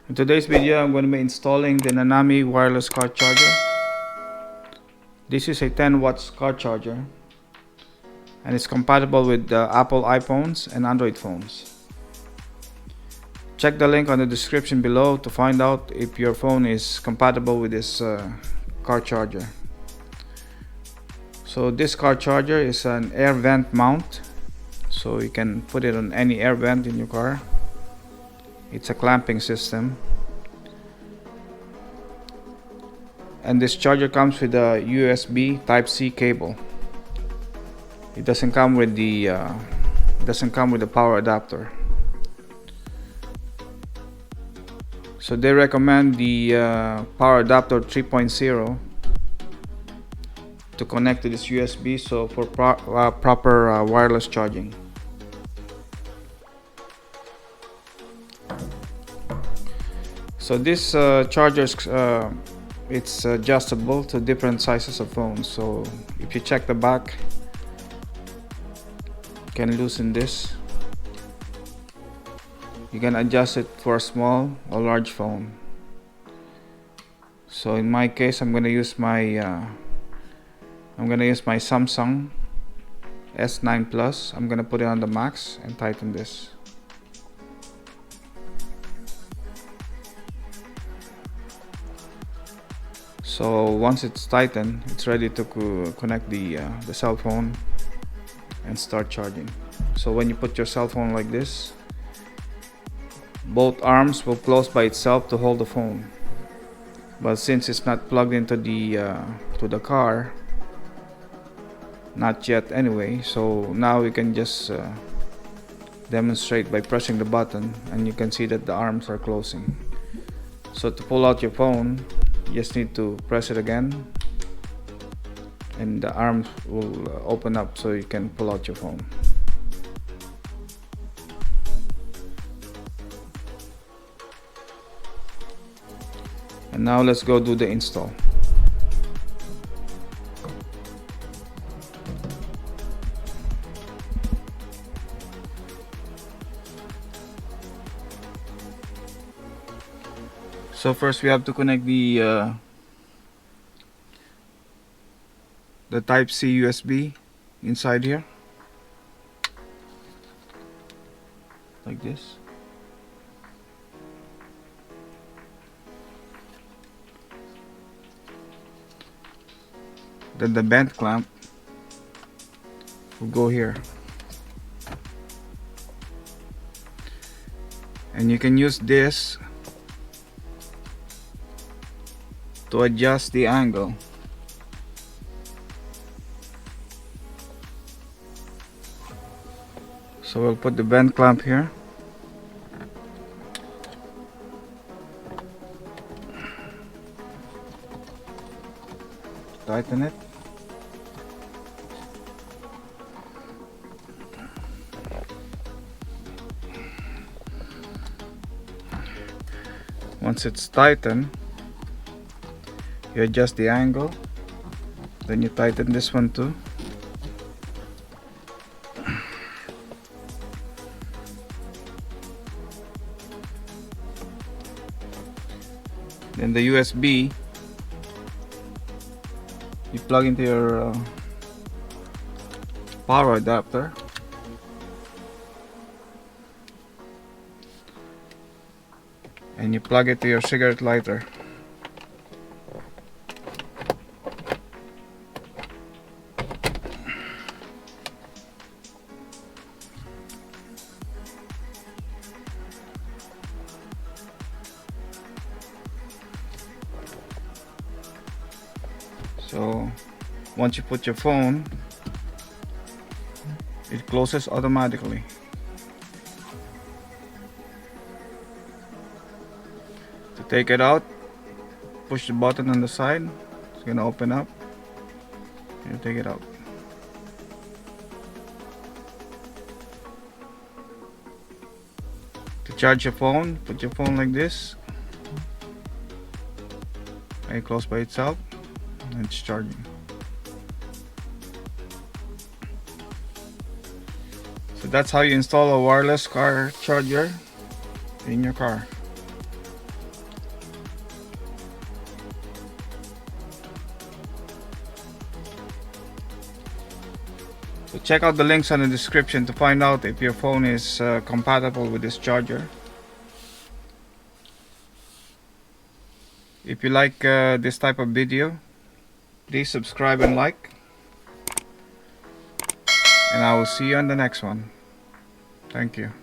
In today's video, I'm going to be installing the NANAMI wireless car charger. This is a 10 watts car charger and it's compatible with Apple iPhones and Android phones. Check the link on the description below to find out if your phone is compatible with this car charger. So this car charger is an air vent mount, so you can put it on any air vent in your car. It's a clamping system. And this charger comes with a USB Type-C cable. It doesn't come with the power adapter. So they recommend the power adapter 3.0 to connect to this USB, so for proper wireless charging. So this charger it's adjustable to different sizes of phones. So if you check the back, you can loosen this. You can adjust it for a small or large phone. So in my case, I'm gonna use my Samsung S9 Plus. I'm gonna put it on the max and tighten this. So once it's tightened, it's ready to connect the cell phone and start charging. So when you put your cell phone like this, both arms will close by itself to hold the phone. But since it's not plugged into the car, not yet anyway, so now we can just demonstrate by pressing the button, and you can see that the arms are closing. So to pull out your phone, you just need to press it again and the arms will open up so you can pull out your phone. And now let's go do the install. So first we have to connect the Type-C USB inside here, like this. Then the bent clamp will go here. And you can use this to adjust the angle. So we'll put the bend clamp here. Tighten it. Once it's tightened, you adjust the angle, then you tighten this one too. Then the USB, you plug into your power adapter. And you plug it to your cigarette lighter. So once you put your phone, it closes automatically. To take it out, push the button on the side. It's gonna open up. You take it out. To charge your phone, put your phone like this. And it closes by itself. And it's charging. So that's how you install a wireless car charger in your car. Check out the links on the description to find out if your phone is compatible with this charger. If you like this type of video, please subscribe and like, and I will see you on the next one. Thank you.